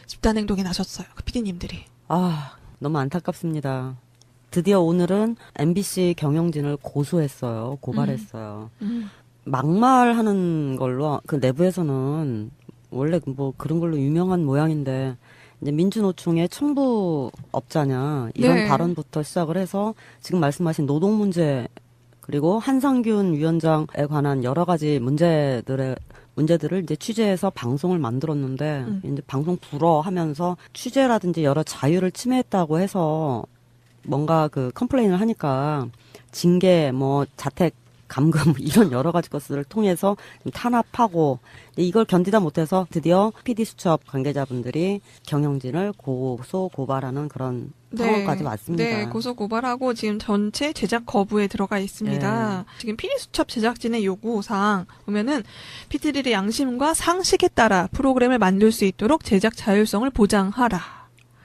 집단행동에 나섰어요. 그 PD님들이. 아, 너무 안타깝습니다. 드디어 오늘은 MBC 경영진을 고소했어요. 고발했어요. 막말하는 걸로 그 내부에서는 원래 뭐 그런 걸로 유명한 모양인데 이제 민주노총의 청부업자냐 이런 네. 발언부터 시작을 해서 지금 말씀하신 노동 문제 그리고 한상균 위원장에 관한 여러 가지 문제들을 이제 취재해서 방송을 만들었는데 이제 방송 불허하면서 취재라든지 여러 자유를 침해했다고 해서 뭔가 그 컴플레인을 하니까 징계 뭐 자택 감금 이런 여러 가지 것들을 통해서 탄압하고 이걸 견디다 못해서 드디어 PD수첩 관계자분들이 경영진을 고발하는 그런 상황까지 왔습니다. 네, 고소 고발하고 지금 전체 제작 거부에 들어가 있습니다. 네. 지금 PD수첩 제작진의 요구사항 보면은 PD들의 양심과 상식에 따라 프로그램을 만들 수 있도록 제작 자율성을 보장하라.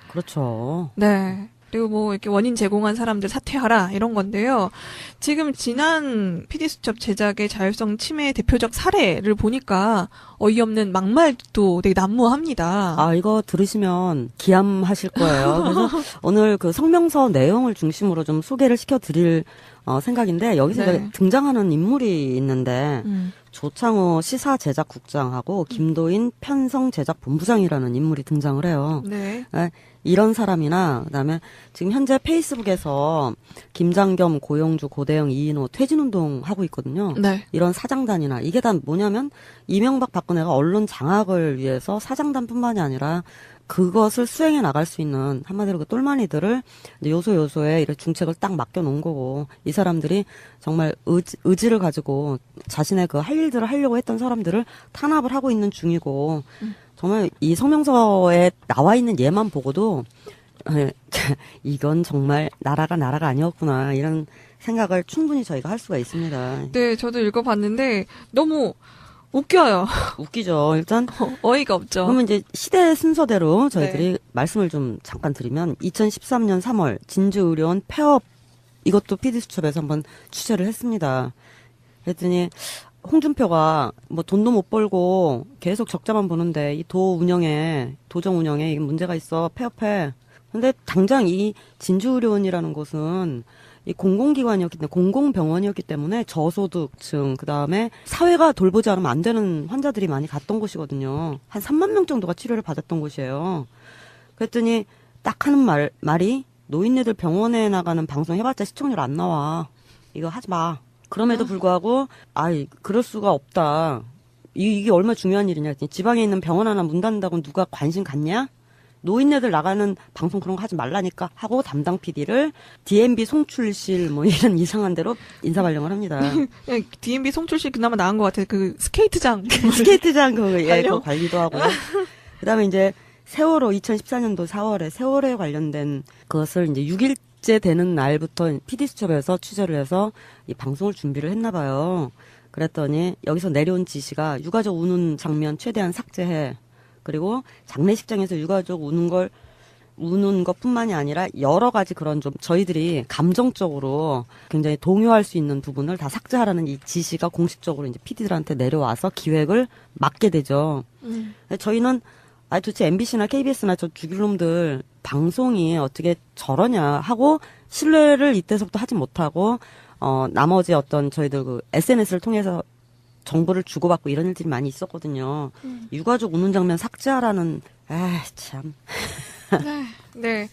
그렇죠. 네. 그리고 뭐 이렇게 원인 제공한 사람들 사퇴하라 이런 건데요. 지금 지난 PD수첩 제작의 자율성 침해의 대표적 사례를 보니까 어이없는 막말도 되게 난무합니다. 아, 이거 들으시면 기함하실 거예요. 그래서 오늘 그 성명서 내용을 중심으로 좀 소개를 시켜드릴 생각인데 여기서 네. 등장하는 인물이 있는데 조창호 시사제작국장하고 김도인 편성제작본부장이라는 인물이 등장을 해요. 네. 네, 이런 사람이나 그다음에 지금 현재 페이스북에서 김장겸, 고영주, 고대영, 이인호 퇴진운동 하고 있거든요. 네. 이런 사장단이나 이게 다 뭐냐면 이명박 박근혜가 언론 장악을 위해서 사장단뿐만이 아니라 그것을 수행해 나갈 수 있는 한마디로 그 똘마니들을 이제 요소요소에 이런 중책을 딱 맡겨놓은 거고 이 사람들이 정말 의지를 가지고 자신의 그 할 일들을 하려고 했던 사람들을 탄압을 하고 있는 중이고 정말 이 성명서에 나와 있는 예만 보고도 이건 정말 나라가 아니었구나 이런 생각을 충분히 저희가 할 수가 있습니다. 네, 저도 읽어봤는데 너무 웃겨요. 웃기죠. 일단 어이가 없죠. 그러면 이제 시대 순서대로 저희들이 네. 말씀을 좀 잠깐 드리면 2013년 3월 진주의료원 폐업 이것도 PD수첩에서 한번 취재를 했습니다. 그랬더니 홍준표가 뭐 돈도 못 벌고 계속 적자만 보는데 이 도정 운영에 이게 문제가 있어 폐업해. 근데 당장 이 진주의료원이라는 곳은 이 공공기관이었기 때문에 공공병원이었기 때문에 저소득층 그다음에 사회가 돌보지 않으면 안 되는 환자들이 많이 갔던 곳이거든요. 한 3만 명 정도가 치료를 받았던 곳이에요. 그랬더니 딱 하는 말이 노인네들 병원에 나가는 방송 해봤자 시청률 안 나와. 이거 하지 마. 그럼에도 불구하고 그럴 수가 없다. 이게 얼마나 중요한 일이냐. 지방에 있는 병원 하나 문 닫는다고 누가 관심 갖냐? 노인네들 나가는 방송 그런 거 하지 말라니까 하고 담당 PD를 DMB 송출실 뭐 이런 이상한 데로 인사 발령을 합니다. DMB 송출실 그나마 나은 것 같아요. 그 스케이트장. 스케이트장 그거 관리도 하고요. 그다음에 이제 세월호 2014년도 4월에 세월호에 관련된 그것을 이제 6일째 되는 날부터 PD수첩에서 취재를 해서 이 방송을 준비를 했나 봐요. 그랬더니 여기서 내려온 지시가 유가족 우는 장면 최대한 삭제해. 그리고 장례식장에서 유가족 우는 것뿐만이 아니라 여러 가지 그런 좀 저희들이 감정적으로 굉장히 동요할 수 있는 부분을 다 삭제하라는 이 지시가 공식적으로 이제 PD들한테 내려와서 기획을 맡게 되죠. 저희는 도대체 MBC나 KBS나 저 죽일 놈들 방송이 어떻게 저러냐 하고 신뢰를 이때서부터 하지 못하고 나머지 어떤 저희들 그 SNS를 통해서 정보를 주고받고 이런 일들이 많이 있었거든요. 유가족 우는 장면 삭제하라는 참. 네.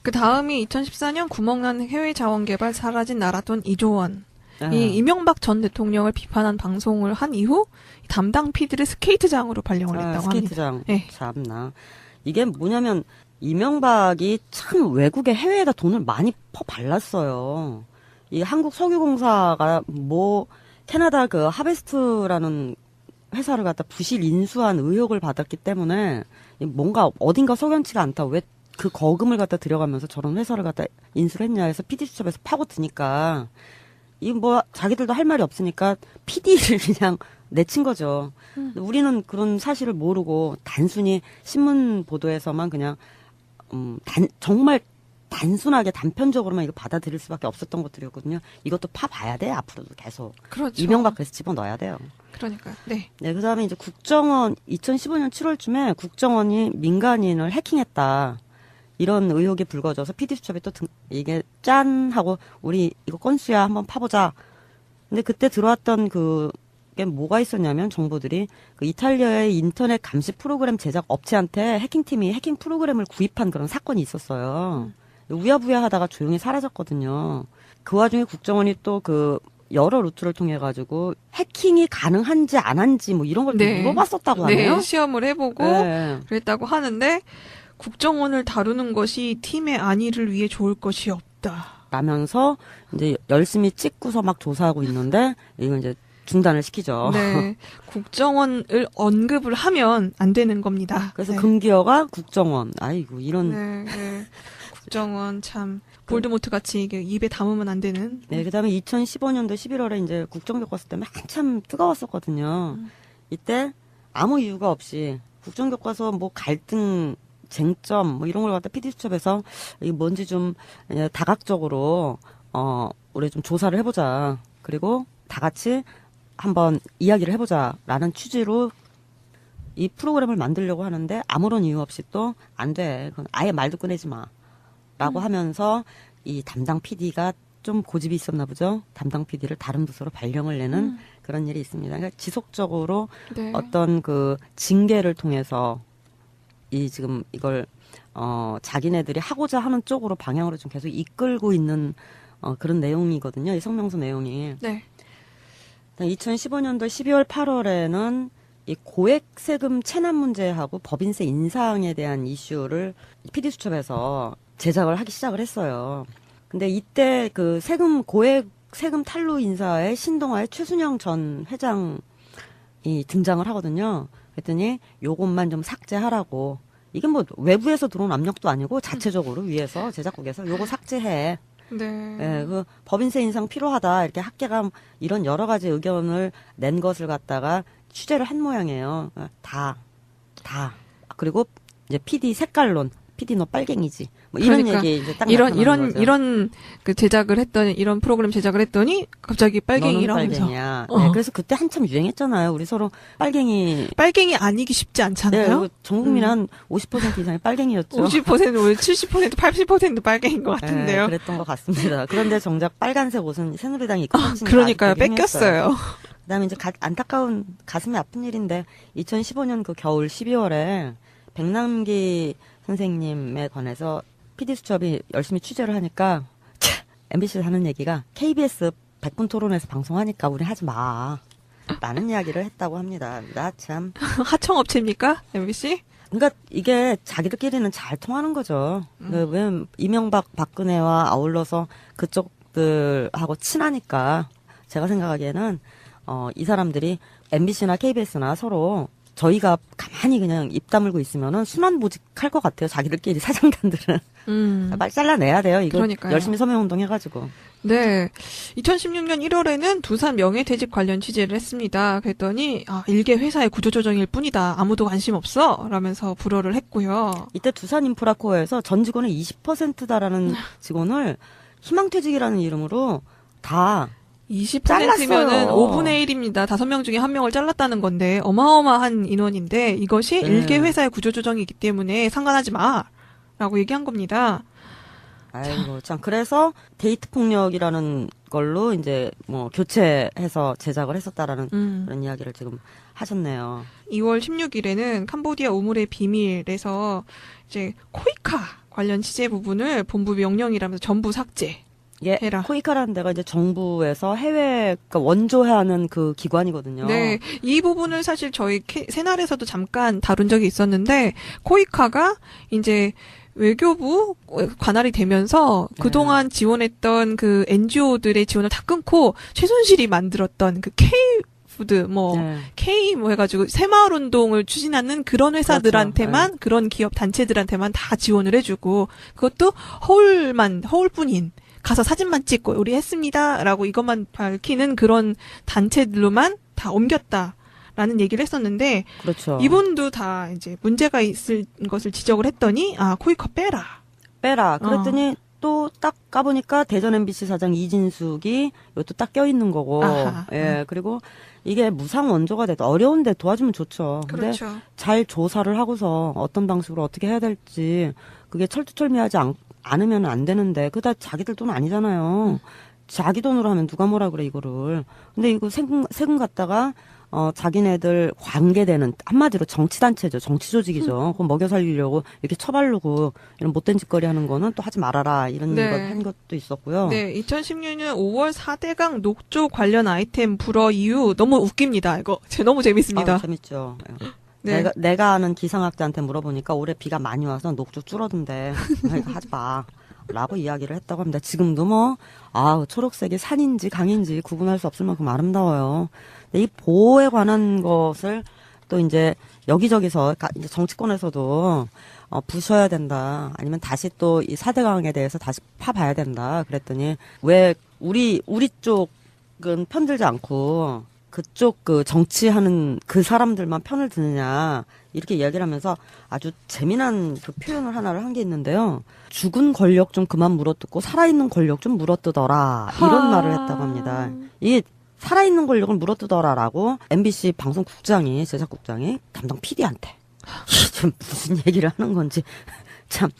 그 다음이 2014년 구멍난 해외 자원개발 사라진 나라돈 2조 원. 이 이명박 전 대통령을 비판한 방송을 한 이후 담당 PD를 스케이트장으로 발령을 했다고 스케이트장. 합니다. 네. 참나. 이게 뭐냐면 이명박이 참 외국에 해외에다 돈을 많이 퍼발랐어요. 이 한국석유공사가 캐나다 그 하베스트라는 회사를 갖다 부실 인수한 의혹을 받았기 때문에 뭔가 어딘가 석연치가 않다. 왜 그 거금을 갖다 들여가면서 저런 회사를 갖다 인수를 했냐 해서 PD수첩에서 파고드니까 이 자기들도 할 말이 없으니까 PD를 그냥 내친 거죠. 우리는 그런 사실을 모르고 단순히 신문 보도에서만 그냥 정말 단순하게 단편적으로만 이거 받아들일 수밖에 없었던 것들이었거든요. 이것도 파봐야 돼 앞으로도 계속. 그렇죠. 이명박 그래서 집어넣어야 돼요. 그러니까요. 네. 네, 그다음에 이제 국정원 2015년 7월쯤에 국정원이 민간인을 해킹했다. 이런 의혹이 불거져서 PD수첩이 또 이게 짠 하고 우리 이거 건수야 한번 파보자. 근데 그때 들어왔던 그게 뭐가 있었냐면 정보들이 그 이탈리아의 인터넷 감시 프로그램 제작 업체한테 해킹팀이 해킹 프로그램을 구입한 그런 사건이 있었어요. 우야부야 하다가 조용히 사라졌거든요. 그 와중에 국정원이 또 그 여러 루트를 통해 가지고 해킹이 가능한지 안 한지 뭐 이런 걸 네. 물어봤었다고 하네요. 네, 시험을 해보고 네. 그랬다고 하는데 국정원을 다루는 것이 팀의 안위를 위해 좋을 것이 없다. 라면서 이제 열심히 찍고서 막 조사하고 있는데 이건 이제 중단을 시키죠. 네, 국정원을 언급을 하면 안 되는 겁니다. 그래서 네. 금기어가 국정원. 아이고 이런. 네, 네. 국정원 참 볼드모트 같이 이게 입에 담으면 안 되는. 네, 그다음에 2015년도 11월에 이제 국정교과서 때문에 한참 뜨거웠었거든요. 이때 아무 이유가 없이 국정교과서 뭐 갈등 쟁점 뭐 이런 걸 갖다 PD수첩에서 이게 뭔지 좀 다각적으로 우리 좀 조사를 해보자. 그리고 다 같이 한번 이야기를 해보자라는 취지로 이 프로그램을 만들려고 하는데 아무런 이유 없이 또 안 돼. 그건 아예 말도 꺼내지 마. 라고 하면서 이 담당 PD가 좀 고집이 있었나 보죠. 담당 PD를 다른 부서로 발령을 내는 그런 일이 있습니다. 그러니까 지속적으로 네. 어떤 그 징계를 통해서 이 지금 이걸 자기네들이 하고자 하는 쪽으로 방향으로 좀 계속 이끌고 있는 그런 내용이거든요. 이 성명서 내용이. 네. 2015년도 12월 8월에는 이 고액 세금 체납 문제하고 법인세 인상에 대한 이슈를 PD수첩에서 제작을 하기 시작을 했어요. 근데 이때 그 고액 세금 탈루 인사에 신동아의 최순영 전 회장이 등장을 하거든요. 그랬더니 요것만 좀 삭제하라고. 이게 뭐 외부에서 들어온 압력도 아니고 자체적으로 위에서 제작국에서 요거 삭제해. 네. 예, 그 법인세 인상 필요하다. 이렇게 학계가 이런 여러 가지 의견을 낸 것을 갖다가 취재를 한 모양이에요. 다. 그리고 이제 PD 색깔론. PD 너 빨갱이지. 뭐 이런 그러니까 얘기 이제 딱 이런 그 제작을 했더니 이런 프로그램 제작을 했더니 갑자기 빨갱이라면서. 빨갱이야. 네, 그래서 그때 한참 유행했잖아요. 우리 서로 빨갱이 아니기 쉽지 않잖아요. 네, 전 국민 한 50% 이상이 빨갱이였죠. 50%, 70%, 80% 빨갱인 것 같은데요. 네, 그랬던 것 같습니다. 그런데 정작 빨간색 옷은 새누리당이 입고 다니는 그러니까요. 뺏겼어요. 그다음에 이제 안타까운 가슴이 아픈 일인데 2015년 그 겨울 12월에 백남기 선생님에 관해서 PD수첩이 열심히 취재를 하니까 MBC에서 하는 얘기가 KBS 100분 토론에서 방송하니까 우리 하지 마. 라는 이야기를 했다고 합니다. 나 참. 하청업체입니까? MBC? 그러니까 이게 자기들끼리는 잘 통하는 거죠. 왜 이명박 박근혜와 아울러서 그쪽들하고 친하니까 제가 생각하기에는 이 사람들이 MBC나 KBS나 서로 저희가 가만히 그냥 입 다물고 있으면은 순환보직할 것 같아요. 자기들끼리 사장단들은. 빨리 잘라내야 돼요. 이거 그러니까요. 열심히 서명운동 해가지고. 네. 2016년 1월에는 두산 명예퇴직 관련 취재를 했습니다. 그랬더니 일개 회사의 구조조정일 뿐이다. 아무도 관심 없어. 라면서 불허를 했고요. 이때 두산인프라코어에서 전 직원의 20%다라는 직원을 희망퇴직이라는 이름으로 다 20%면은 5분의 1입니다. 5명 중에 1명을 잘랐다는 건데 어마어마한 인원인데 이것이 네. 일개 회사의 구조조정이기 때문에 상관하지 마. 라고 얘기한 겁니다. 아이고, 참. 그래서 데이트 폭력이라는 걸로 이제 뭐 교체해서 제작을 했었다라는 그런 이야기를 지금 하셨네요. 2월 16일에는 캄보디아 우물의 비밀에서 이제 코이카 관련 취재 부분을 본부 명령이라면서 전부 삭제. 예, 해라. 코이카라는 데가 이제 정부에서 해외, 그러니까 원조하는 그 기관이거든요. 네, 이 부분을 사실 저희 새날에서도 잠깐 다룬 적이 있었는데 코이카가 이제 외교부 관할이 되면서 그동안 지원했던 그 NGO들의 지원을 다 끊고 최순실이 만들었던 그 K푸드 K 해가지고 새마을 운동을 추진하는 그런 회사들한테만 그렇죠. 그런 기업 단체들한테만 다 지원을 해주고 그것도 허울뿐인 가서 사진만 찍고 우리 했습니다라고 이것만 밝히는 그런 단체들로만 다 옮겼다라는 얘기를 했었는데 그렇죠. 이분도 다 이제 문제가 있을 것을 지적을 했더니 코이카 빼라. 그랬더니 또 딱 까보니까 대전 MBC 사장 이진숙이 이것도 딱 껴있는 거고. 아하. 예, 그리고 이게 무상 원조가 돼도 어려운데 도와주면 좋죠. 근데 그렇죠. 잘 조사를 하고서 어떤 방식으로 어떻게 해야 될지 그게 철두철미하지 않으면 안 되는데 그거 다 자기들 돈 아니잖아요. 자기 돈으로 하면 누가 뭐라 그래 이거를. 근데 이거 세금 갖다가 자기네들 관계되는 한마디로 정치단체죠. 정치조직이죠. 그거 먹여 살리려고 이렇게 처바르고 이런 못된 짓거리 하는 거는 또 하지 말아라 이런 네. 것 한 것도 있었고요. 네, 2016년 5월 4대강 녹조 관련 아이템 불어 이후 너무 웃깁니다. 이거 너무 재밌습니다. 재밌죠. 네. 내가 아는 기상학자한테 물어보니까 올해 비가 많이 와서 녹조 줄어든대. 하지 마. 라고 이야기를 했다고 합니다. 지금도 초록색이 산인지 강인지 구분할 수 없을 만큼 아름다워요. 근데 이 보호에 관한 것을 또 이제 여기저기서 이제 정치권에서도 부셔야 된다. 아니면 다시 또 이 4대강에 대해서 다시 파봐야 된다. 그랬더니 왜 우리 쪽은 편들지 않고 그쪽 그 정치하는 그 사람들만 편을 드느냐 이렇게 이야기를 하면서 아주 재미난 그 표현을 하나를 한 게 있는데요. 죽은 권력 좀 그만 물어뜯고 살아있는 권력 좀 물어뜯어라 이런 말을 했다고 합니다. 이게 살아있는 권력을 물어뜯어라라고 MBC 방송국장이 제작국장이 담당 PD한테 지금 무슨 얘기를 하는 건지 참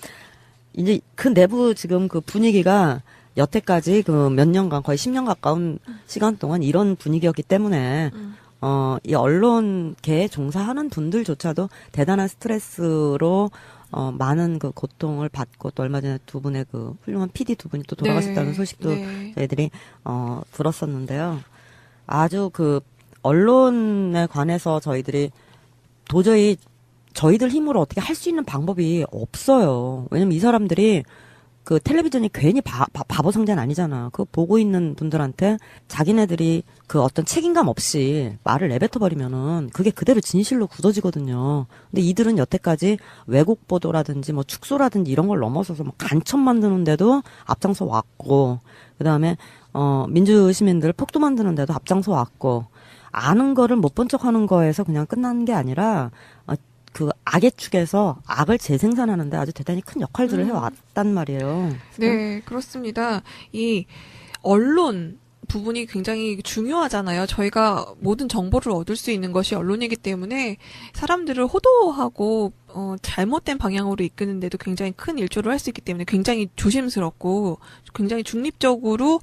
이제 그 내부 지금 그 분위기가 여태까지 그 몇 년간 거의 10년 가까운 시간 동안 이런 분위기였기 때문에 이 언론계에 종사하는 분들조차도 대단한 스트레스로 많은 그 고통을 받고 또 얼마 전에 두 분의 그 훌륭한 PD 두 분이 또 돌아가셨다는 네. 소식도 네. 저희들이 들었었는데요. 아주 그 언론에 관해서 저희들이 도저히 저희들 힘으로 어떻게 할 수 있는 방법이 없어요. 왜냐면 이 사람들이 그 텔레비전이 괜히 바보 상자는 아니잖아. 그거 보고 있는 분들한테 자기네들이 그 어떤 책임감 없이 말을 내뱉어버리면은 그게 그대로 진실로 굳어지거든요. 근데 이들은 여태까지 왜곡 보도라든지 뭐 축소라든지 이런 걸 넘어서서 뭐 간첩 만드는데도 앞장서 왔고, 그 다음에 민주 시민들 폭도 만드는데도 앞장서 왔고, 아는 거를 못 본 척하는 거에서 그냥 끝나는 게 아니라 그 악의 축에서 악을 재생산하는데 아주 대단히 큰 역할들을 해왔단 말이에요. 네, 그렇습니다. 이 언론 부분이 굉장히 중요하잖아요. 저희가 모든 정보를 얻을 수 있는 것이 언론이기 때문에 사람들을 호도하고 잘못된 방향으로 이끄는데도 굉장히 큰 일조를 할 수 있기 때문에 굉장히 조심스럽고 굉장히 중립적으로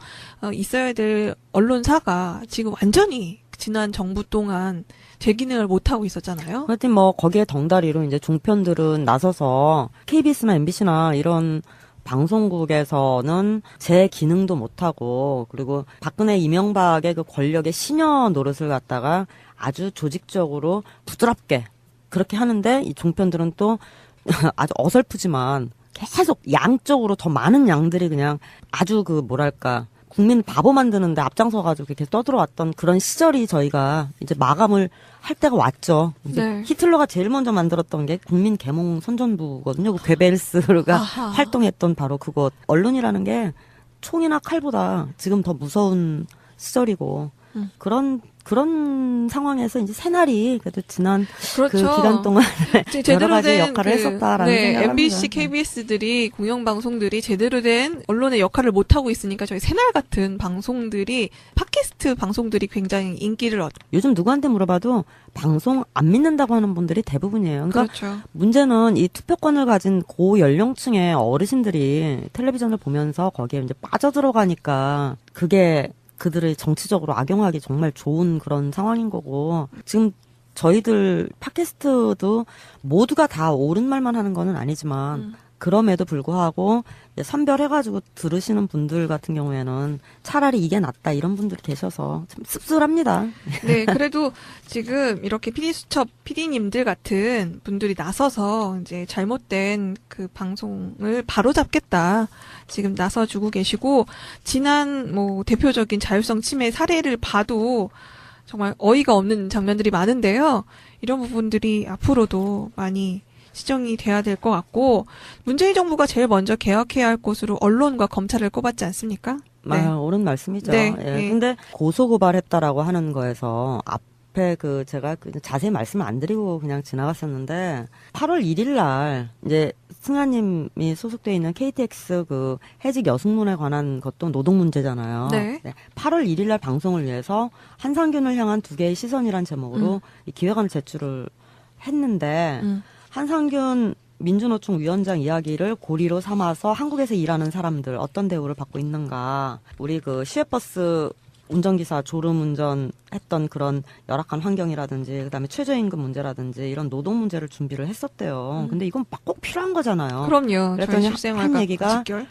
있어야 될 언론사가 지금 완전히 지난 정부 동안 제 기능을 못하고 있었잖아요. 하여튼 뭐 거기에 덩다리로 이제 종편들은 나서서 KBS나 MBC나 이런 방송국에서는 제 기능도 못하고, 그리고 박근혜 이명박의 그 권력의 시녀 노릇을 갖다가 아주 조직적으로 부드럽게 그렇게 하는데, 이 종편들은 또 아주 어설프지만 계속 양적으로 더 많은 양들이 그냥 아주 그 뭐랄까 국민 바보 만드는데 앞장서가지고 이렇게 떠들어왔던 그런 시절이 저희가 이제 마감을 할 때가 왔죠. 이제 네. 히틀러가 제일 먼저 만들었던 게 국민 계몽 선전부거든요. 그 괴벨스가 활동했던 바로 그곳. 언론이라는 게 총이나 칼보다 지금 더 무서운 시절이고 그런 상황에서 이제 새날이 그래도 지난 그렇죠. 그 기간 동안 여러 가지 역할을 했었다라는 네, 생각을 MBC, 합니다. KBS들이 공영방송들이 제대로 된 언론의 역할을 못하고 있으니까 저희 새날 같은 방송들이 팟캐스트 방송들이 굉장히 인기를 얻고 요즘 누구한테 물어봐도 방송 안 믿는다고 하는 분들이 대부분이에요. 그러니까 그렇죠. 문제는 이 투표권을 가진 고연령층의 어르신들이 텔레비전을 보면서 거기에 이제 빠져들어가니까 그게 그들을 정치적으로 악용하기 정말 좋은 그런 상황인 거고, 지금 저희들 팟캐스트도 모두가 다 옳은 말만 하는 거는 아니지만 그럼에도 불구하고 선별해가지고 들으시는 분들 같은 경우에는 차라리 이게 낫다 이런 분들이 계셔서 참 씁쓸합니다. 네, 그래도 지금 이렇게 PD수첩 PD님들 같은 분들이 나서서 이제 잘못된 그 방송을 바로잡겠다. 지금 나서주고 계시고, 지난 뭐 대표적인 자율성 침해 사례를 봐도 정말 어이가 없는 장면들이 많은데요. 이런 부분들이 앞으로도 많이 시정이 돼야 될 것 같고, 문재인 정부가 제일 먼저 개혁해야 할 곳으로 언론과 검찰을 꼽았지 않습니까? 네. 옳은 말씀이죠. 네, 예. 네. 근데 고소고발했다라고 하는 거에서 앞에 제가 자세히 말씀을 안 드리고 그냥 지나갔었는데 8월 1일 날 이제 승아님이 소속돼 있는 KTX 그 해직 여승론에 관한 것도 노동 문제잖아요. 네. 8월 1일 날 방송을 위해서 한상균을 향한 두 개의 시선이란 제목으로 이 기획안을 제출을 했는데 한상균 민주노총 위원장 이야기를 고리로 삼아서 한국에서 일하는 사람들 어떤 대우를 받고 있는가. 우리 그 시외버스 운전기사 졸음운전 했던 그런 열악한 환경이라든지 그다음에 최저임금 문제라든지 이런 노동 문제를 준비를 했었대요. 근데 이건 막 꼭 필요한 거잖아요. 그럼요. 그랬더니 저희 실생활과 한 얘기가 직결.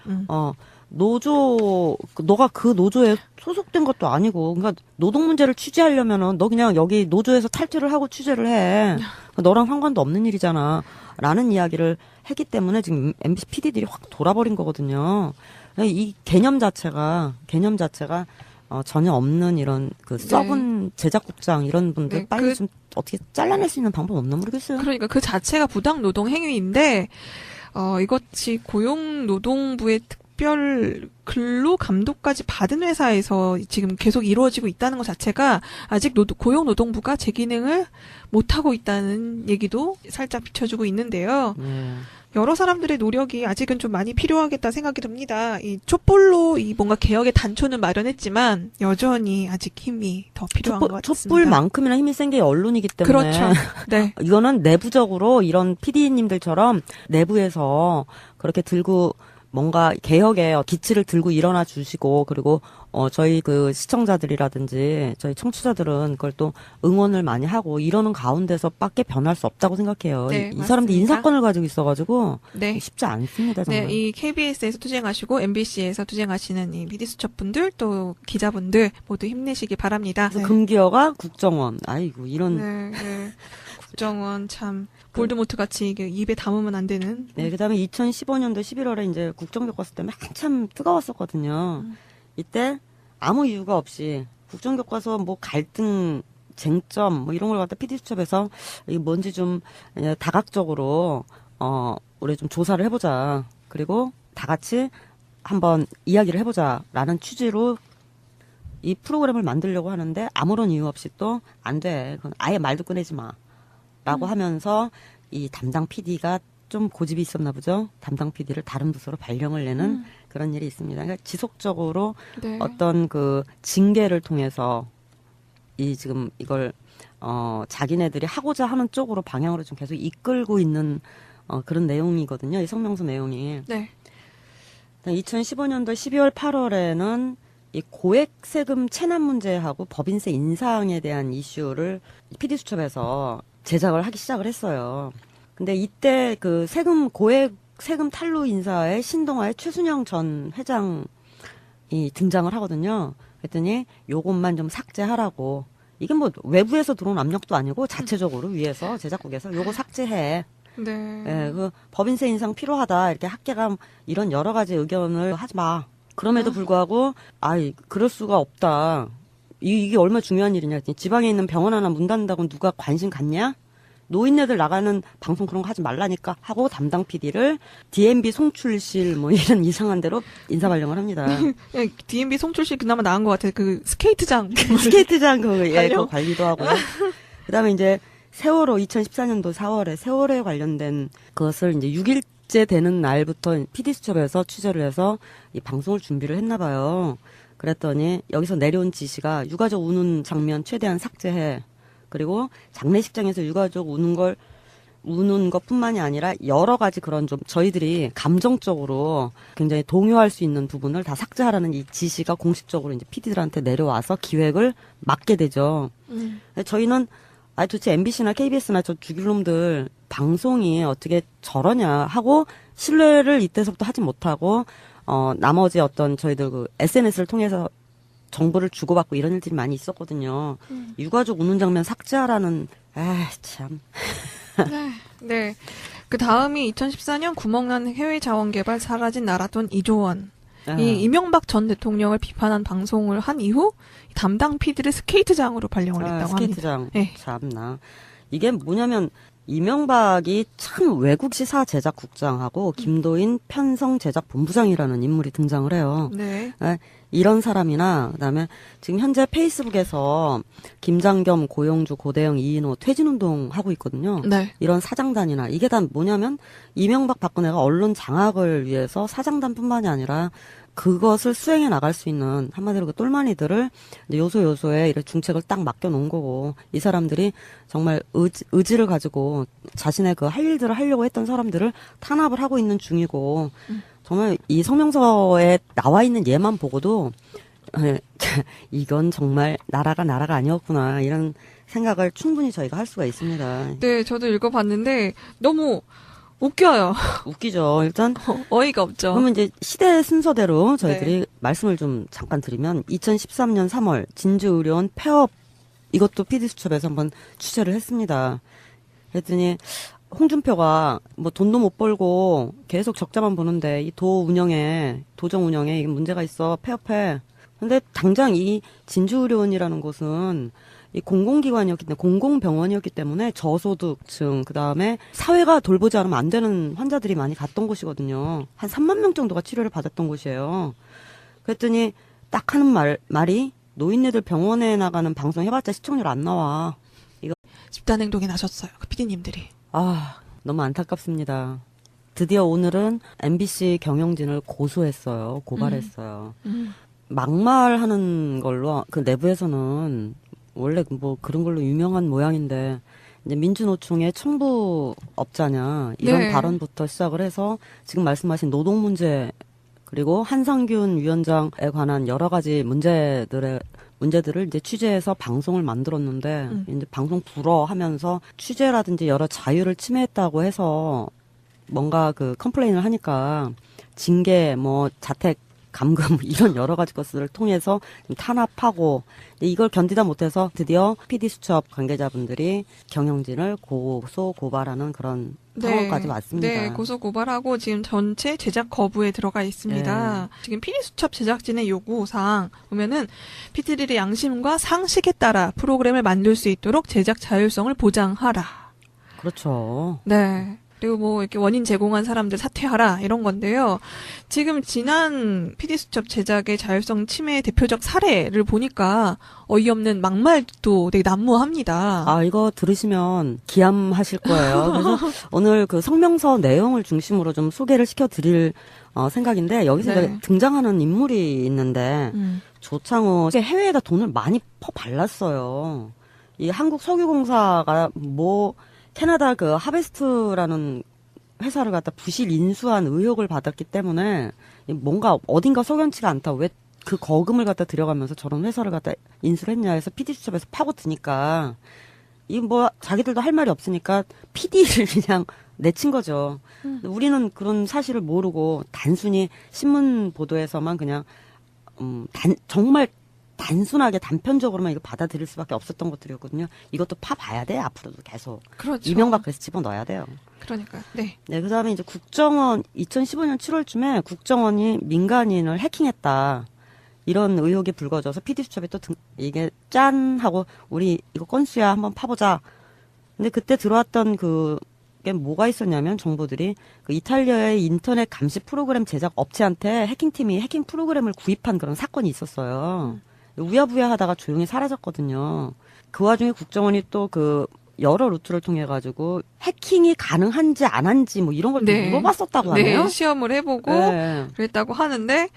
노조 너가 그 노조에 소속된 것도 아니고 그러니까 노동 문제를 취재하려면은 너 그냥 여기 노조에서 탈퇴를 하고 취재를 해. 너랑 상관도 없는 일이잖아. 라는 이야기를 했기 때문에 지금 MBC PD들이 확 돌아버린 거거든요. 이 개념 자체가 전혀 없는 이런 그 썩은 제작국장 이런 분들 네, 빨리 좀 어떻게 잘라낼 수 있는 방법 없나 모르겠어요. 그러니까 그 자체가 부당 노동 행위인데 이것이 고용노동부의 특별 근로감독까지 받은 회사에서 지금 계속 이루어지고 있다는 것 자체가 아직 고용노동부가 제 기능을 못하고 있다는 얘기도 살짝 비춰주고 있는데요. 여러 사람들의 노력이 아직은 좀 많이 필요하겠다 생각이 듭니다. 이 촛불로 이 뭔가 개혁의 단초는 마련했지만 여전히 아직 힘이 더 필요한 것 같습니다. 촛불만큼이나 힘이 센 게 언론이기 때문에. 그렇죠. 네. 이거는 내부적으로 이런 PD님들처럼 내부에서 그렇게 들고 뭔가 개혁의 기치를 들고 일어나 주시고 그리고 저희 그 시청자들이라든지 저희 청취자들은 그걸 또 응원을 많이 하고 이러는 가운데서밖에 변할 수 없다고 생각해요. 네, 이 사람들이 맞습니다. 인사권을 가지고 있어가지고 네. 쉽지 않습니다. 정말. 네, 이 KBS에서 투쟁하시고 MBC에서 투쟁하시는 이 PD수첩분들 또 기자분들 모두 힘내시기 바랍니다. 그래서 금기어가 국정원. 아이고 이런. 네. 국정원 참 볼드모트 같이 이게 입에 담으면 안 되는. 네, 그다음에 2015년도 11월에 이제 국정교과서 때문에 한참 뜨거웠었거든요. 이때 아무 이유가 없이 국정교과서 뭐 갈등, 쟁점 뭐 이런 걸 갖다 PD수첩에서 이게 뭔지 좀 다각적으로 우리 좀 조사를 해보자. 그리고 다 같이 한번 이야기를 해보자라는 취지로 이 프로그램을 만들려고 하는데 아무런 이유 없이 또 안 돼. 그건 아예 말도 꺼내지 마. 라고 하면서 이 담당 PD가 좀 고집이 있었나 보죠. 담당 PD를 다른 부서로 발령을 내는 그런 일이 있습니다. 그러니까 지속적으로 네. 어떤 그 징계를 통해서 이 지금 이걸 자기네들이 하고자 하는 쪽으로 방향으로 좀 계속 이끌고 있는 그런 내용이거든요. 이 성명서 내용이. 네. 2015년도 12월 8월에는 이 고액 세금 체납 문제하고 법인세 인상에 대한 이슈를 PD수첩에서 제작을 하기 시작을 했어요. 근데 이때 그 고액 세금 탈루 인사에 신동아의 최순영 전 회장이 등장을 하거든요. 그랬더니 요것만 좀 삭제하라고. 이게 뭐 외부에서 들어온 압력도 아니고 자체적으로 위에서 제작국에서 요거 삭제해. 네. 예, 그 법인세 인상 필요하다. 이렇게 학계가 이런 여러 가지 의견을 하지 마. 그럼에도 불구하고 그럴 수가 없다. 이게 얼마나 중요한 일이냐. 지방에 있는 병원 하나 문 닫는다고 누가 관심 갖냐? 노인네들 나가는 방송 그런 거 하지 말라니까 하고 담당 PD를 DMB 송출실 뭐 이런 이상한 데로 인사 발령을 합니다. DMB 송출실 그나마 나은 것 같아요. 그 스케이트장. 스케이트장 그거 관리도 하고요. 그다음에 이제 세월호 2014년도 4월에 세월호에 관련된 그것을 이제 6일째 되는 날부터 PD수첩에서 취재를 해서 이 방송을 준비를 했나 봐요. 그랬더니 여기서 내려온 지시가 유가족 우는 장면 최대한 삭제해. 그리고 장례식장에서 유가족 우는 것뿐만이 아니라 여러 가지 그런 좀 저희들이 감정적으로 굉장히 동요할 수 있는 부분을 다 삭제하라는 이 지시가 공식적으로 이제 PD들한테 내려와서 기획을 맡게 되죠. 저희는 도대체 MBC나 KBS나 저 죽일 놈들 방송이 어떻게 저러냐 하고 신뢰를 이때서부터 하지 못하고 나머지 어떤 저희들 그 SNS를 통해서 정보를 주고받고 이런 일들이 많이 있었거든요. 유가족 우는 장면 삭제하라는 참. 네. 그 다음이 2014년 구멍난 해외 자원개발 사라진 나라 돈 2조 원. 이 이명박 전 대통령을 비판한 방송을 한 이후 담당 PD를 스케이트장으로 발령을 했다고 스케이트장. 합니다. 네. 참나. 이게 뭐냐면 이명박이 참 외국 시사 제작 국장하고 김도인 편성 제작 본부장이라는 인물이 등장을 해요. 네. 네, 이런 사람이나 그다음에 지금 현재 페이스북에서 김장겸, 고용주, 고대영, 이인호 퇴진운동 하고 있거든요. 네. 이런 사장단이나 이게 다 뭐냐면 이명박 박근혜가 언론 장악을 위해서 사장단뿐만이 아니라 그것을 수행해 나갈 수 있는 한마디로 그 똘마니들을 이제 요소요소에 이렇게 중책을 딱 맡겨놓은 거고 이 사람들이 정말 의지를 가지고 자신의 그 할 일들을 하려고 했던 사람들을 탄압을 하고 있는 중이고 정말 이 성명서에 나와 있는 예만 보고도 이건 정말 나라가 아니었구나 이런 생각을 충분히 저희가 할 수가 있습니다. 네, 저도 읽어봤는데 너무 웃겨요. 웃기죠. 일단 어이가 없죠. 그러면 이제 시대 순서대로 저희들이 네. 말씀을 좀 잠깐 드리면 2013년 3월 진주의료원 폐업 이것도 PD수첩에서 한번 취재를 했습니다. 그랬더니 홍준표가 뭐 돈도 못 벌고 계속 적자만 보는데 이 도정 운영에 이게 문제가 있어 폐업해. 근데 당장 이 진주의료원이라는 곳은 이 공공기관이었기 때문에 공공병원이었기 때문에 저소득층 그다음에 사회가 돌보지 않으면 안 되는 환자들이 많이 갔던 곳이거든요. 한 3만 명 정도가 치료를 받았던 곳이에요. 그랬더니 딱 하는 말이 노인네들 병원에 나가는 방송 해봤자 시청률 안 나와. 이거 집단 행동에 나섰어요. 그 PD님들이. 너무 안타깝습니다. 드디어 오늘은 MBC 경영진을 고소했어요. 고발했어요. 막말하는 걸로 그 내부에서는 원래 뭐 그런 걸로 유명한 모양인데 이제 민주노총의 청부업자냐 이런 네. 발언부터 시작을 해서 지금 말씀하신 노동 문제 그리고 한상균 위원장에 관한 여러 가지 문제들을 이제 취재해서 방송을 만들었는데 이제 방송 불허하면서 취재라든지 여러 자유를 침해했다고 해서 뭔가 그 컴플레인을 하니까 징계 뭐 자택 감금 이런 여러 가지 것들을 통해서 탄압하고 이걸 견디다 못해서 드디어 PD수첩 관계자분들이 경영진을 고발하는 그런 상황까지 왔습니다. 네, 고소 고발하고 지금 전체 제작 거부에 들어가 있습니다. 지금 PD수첩 제작진의 요구사항 보면은 PD들의 양심과 상식에 따라 프로그램을 만들 수 있도록 제작 자율성을 보장하라. 그렇죠. 네. 그리고 뭐 이렇게 원인 제공한 사람들 사퇴하라 이런 건데요. 지금 지난 PD수첩 제작의 자율성 침해의 대표적 사례를 보니까 어이없는 막말도 되게 난무합니다. 이거 들으시면 기함하실 거예요. 그래서 오늘 그 성명서 내용을 중심으로 좀 소개를 시켜드릴 생각인데 여기서 네. 이제 등장하는 인물이 있는데 조창호 해외에다 돈을 많이 퍼발랐어요. 이 한국석유공사가 캐나다 그 하베스트라는 회사를 갖다 부실 인수한 의혹을 받았기 때문에 뭔가 어딘가 석연치가 않다. 왜 그 거금을 갖다 들여가면서 저런 회사를 갖다 인수를 했냐 해서 PD수첩에서 파고드니까 이 뭐 자기들도 할 말이 없으니까 PD를 그냥 내친 거죠. 우리는 그런 사실을 모르고 단순히 신문 보도에서만 그냥 정말 단순하게 단편적으로만 이거 받아들일 수밖에 없었던 것들이었거든요. 이것도 파봐야 돼 앞으로도 계속. 그렇죠. 이명박 그래서 집어넣어야 돼요. 그러니까 네. 네, 그다음에 이제 국정원 2015년 7월쯤에 국정원이 민간인을 해킹했다. 이런 의혹이 불거져서 PD수첩이 또 이게 짠 하고 우리 이거 건수야 한번 파보자. 근데 그때 들어왔던 그게 뭐가 있었냐면 정보들이 그 이탈리아의 인터넷 감시 프로그램 제작 업체한테 해킹팀이 해킹 프로그램을 구입한 그런 사건이 있었어요. 우야부야 하다가 조용히 사라졌거든요. 그 와중에 국정원이 또 그 여러 루트를 통해 가지고 해킹이 가능한지 안 한지 뭐 이런 걸 물어봤었다고 하네요. 네, 시험을 해보고 네. 그랬다고 하는데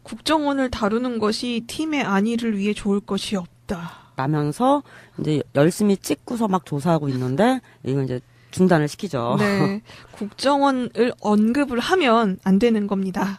국정원을 다루는 것이 팀의 안위를 위해 좋을 것이 없다. 라면서 이제 열심히 찍고서 막 조사하고 있는데 이건 이제 중단을 시키죠. 네, 국정원을 언급을 하면 안 되는 겁니다.